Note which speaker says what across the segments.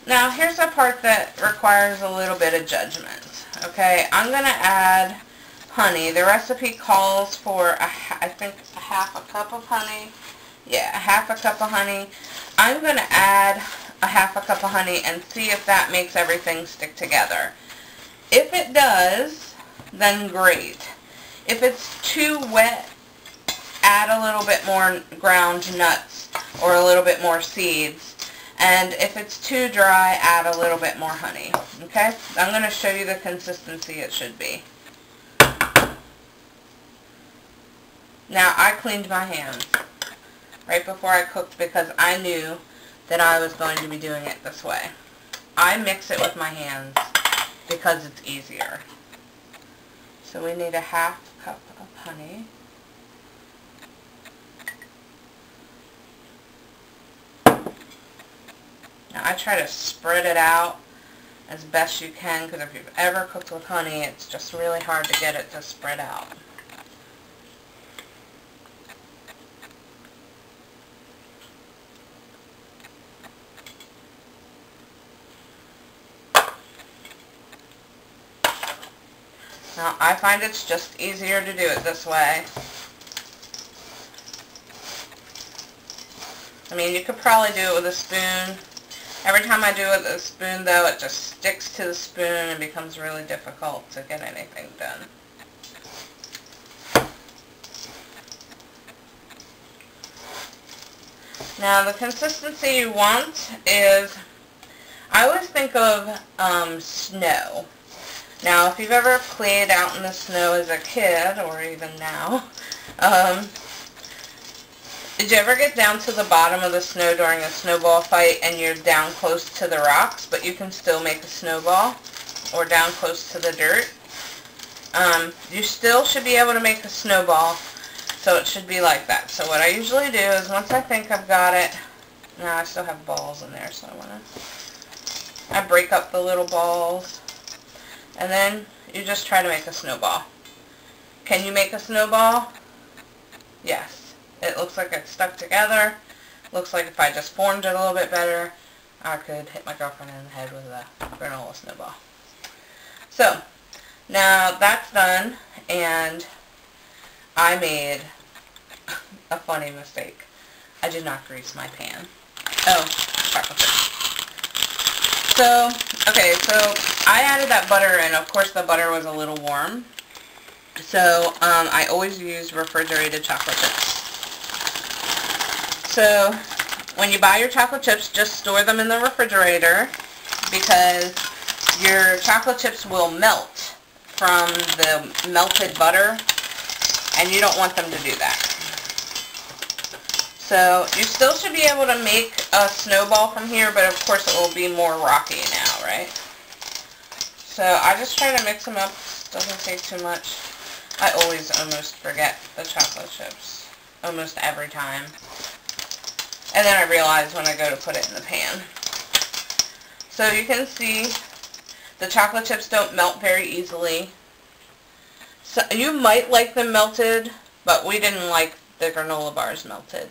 Speaker 1: Now here's the part that requires a little bit of judgment. Okay, I'm going to add honey. The recipe calls for, I think, a half a cup of honey. Yeah, a half a cup of honey. I'm going to add a half a cup of honey and see if that makes everything stick together. If it does, then great. If it's too wet, add a little bit more ground nuts or a little bit more seeds. And if it's too dry, add a little bit more honey. Okay? I'm going to show you the consistency it should be. Now, I cleaned my hands right before I cooked because I knew that I was going to be doing it this way. I mix it with my hands because it's easier. So we need a half cup of honey. Now I try to spread it out as best you can because if you've ever cooked with honey, it's just really hard to get it to spread out. Now, I find it's just easier to do it this way. I mean, you could probably do it with a spoon. Every time I do it with a spoon, though, it just sticks to the spoon and becomes really difficult to get anything done. Now, the consistency you want is, I always think of snow. Now, if you've ever played out in the snow as a kid, or even now, did you ever get down to the bottom of the snow during a snowball fight and you're down close to the rocks, but you can still make a snowball, or down close to the dirt? You still should be able to make a snowball, so it should be like that. So what I usually do is, once I think I've got it, now I still have balls in there, so I break up the little balls. And then you just try to make a snowball. Can you make a snowball? Yes. It looks like it's stuck together. Looks like if I just formed it a little bit better, I could hit my girlfriend in the head with a granola snowball. So, now that's done, and I made a funny mistake. I did not grease my pan. Oh, chocolate chip. So, okay, so I added that butter in. Of course, the butter was a little warm. So, I always use refrigerated chocolate chips. So, when you buy your chocolate chips, just store them in the refrigerator because your chocolate chips will melt from the melted butter, and you don't want them to do that. So you still should be able to make a snowball from here, but of course it will be more rocky now, right? So I just try to mix them up. Doesn't take too much. I always almost forget the chocolate chips. Almost every time. And then I realize when I go to put it in the pan. So you can see the chocolate chips don't melt very easily. So you might like them melted, but we didn't like the granola bars melted.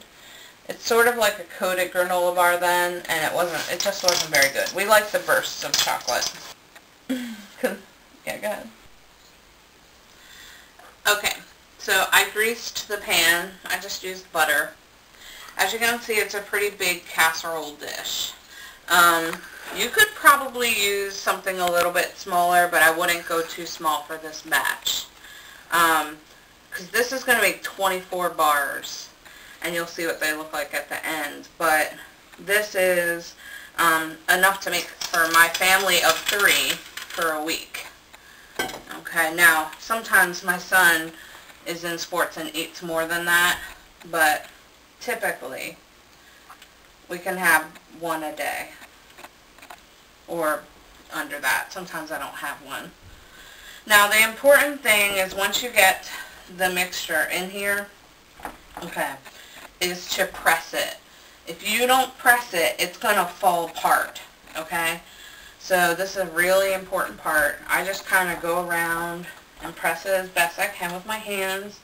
Speaker 1: It's sort of like a coated granola bar then, and it just wasn't very good. We like the bursts of chocolate. Yeah, go ahead. Okay, so I greased the pan. I just used butter. As you can see, it's a pretty big casserole dish. You could probably use something a little bit smaller, but I wouldn't go too small for this batch. Because this is going to make 24 bars. And you'll see what they look like at the end. But this is enough to make for my family of 3 for a week. Okay, now, sometimes my son is in sports and eats more than that, but typically we can have 1 a day. Or under that. Sometimes I don't have one. Now, the important thing is once you get the mixture in here, okay, is to press it. If you don't press it, it's going to fall apart, okay? So this is a really important part. I just kind of go around and press it as best I can with my hands.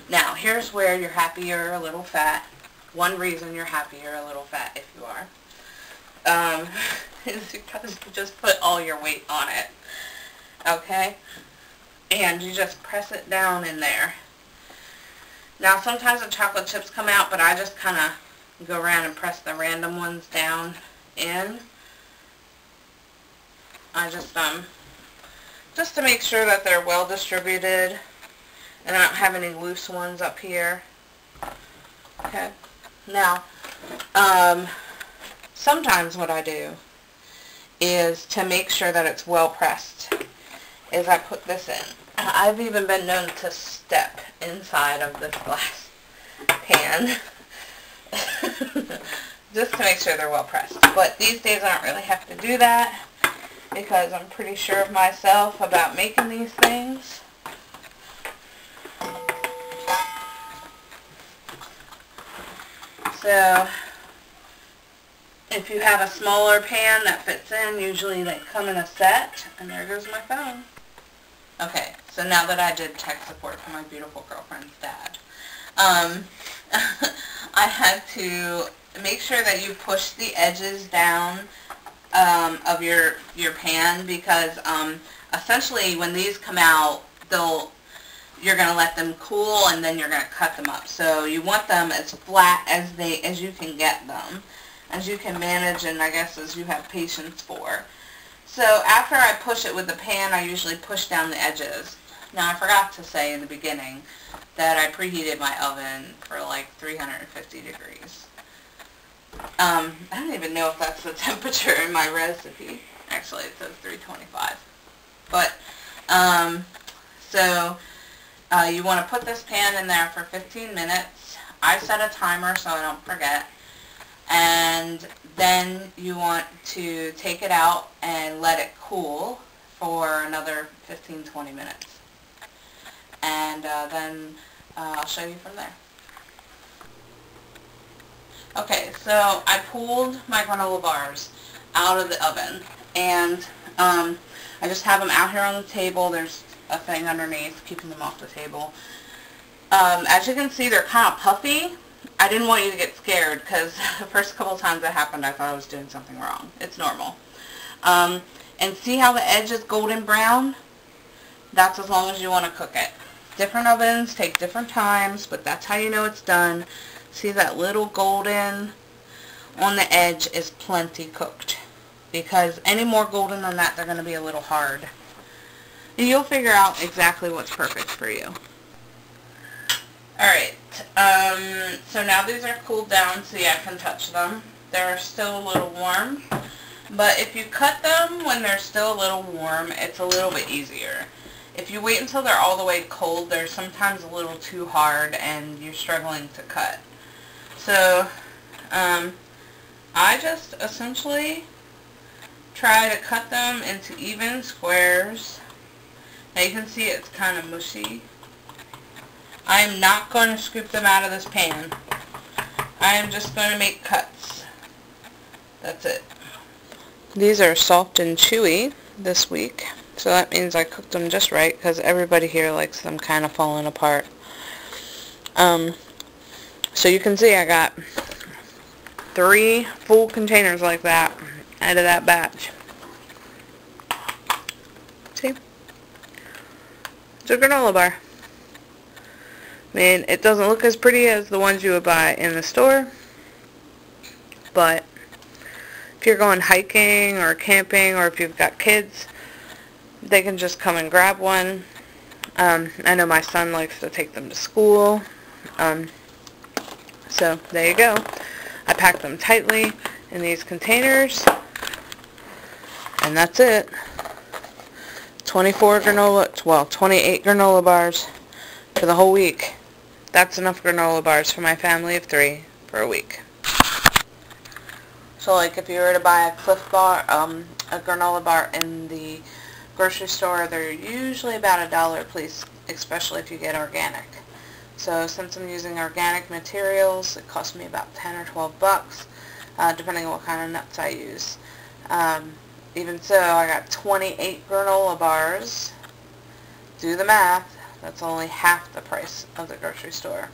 Speaker 1: Now, here's where you're happy you're a little fat. One reason you're happy you're a little fat, if you are. is because you just put all your weight on it. Okay? And you just press it down in there. Now sometimes the chocolate chips come out, but I just kind of go around and press the random ones down in. I just to make sure that they're well distributed and I don't have any loose ones up here. Okay. Now, sometimes what I do is to make sure that it's well pressed is I put this in. I've even been known to step inside of this glass pan just to make sure they're well pressed. But these days I don't really have to do that because I'm pretty sure of myself about making these things. So if you have a smaller pan that fits in, usually they come in a set. And there goes my phone. Okay, so now that I did tech support for my beautiful girlfriend's dad, I had to make sure that you push the edges down of your pan because essentially when these come out, you're going to let them cool and then you're going to cut them up. So you want them as flat as you can get them, as you can manage, and I guess as you have patience for. So after I push it with the pan, I usually push down the edges. Now I forgot to say in the beginning that I preheated my oven for like 350 degrees. I don't even know if that's the temperature in my recipe. Actually it says 325. But, you want to put this pan in there for 15 minutes. I set a timer so I don't forget. And then you want to take it out and let it cool for another 15-20 minutes. And then I'll show you from there. Okay, so I pulled my granola bars out of the oven, and I just have them out here on the table. There's a thing underneath keeping them off the table. As you can see, they're kind of puffy. I didn't want you to get scared because the first couple of times that happened I thought I was doing something wrong. It's normal. And see how the edge is golden brown? That's as long as you want to cook it. Different ovens take different times, but that's how you know it's done. See that little golden on the edge is plenty cooked. Because any more golden than that, they're going to be a little hard. And you'll figure out exactly what's perfect for you. Alright, so now these are cooled down so I can touch them. They're still a little warm. But if you cut them when they're still a little warm, it's a little bit easier. If you wait until they're all the way cold, they're sometimes a little too hard and you're struggling to cut. So, I just essentially try to cut them into even squares. Now you can see it's kind of mushy. I am not going to scoop them out of this pan. I am just going to make cuts. That's it. These are soft and chewy this week. So that means I cooked them just right because everybody here likes them kind of falling apart. So you can see I got 3 full containers like that out of that batch. See? It's a granola bar. I mean, it doesn't look as pretty as the ones you would buy in the store, but if you're going hiking or camping or if you've got kids, they can just come and grab one. I know my son likes to take them to school, so there you go. I pack them tightly in these containers, and that's it. 28 granola bars for the whole week. That's enough granola bars for my family of 3 for a week. So like if you were to buy a Cliff Bar, a granola bar in the grocery store, they're usually about $1 a piece, especially if you get organic. So since I'm using organic materials, it cost me about 10 or 12 bucks, depending on what kind of nuts I use. Even so, I got 28 granola bars. Do the math. That's only half the price of the grocery store.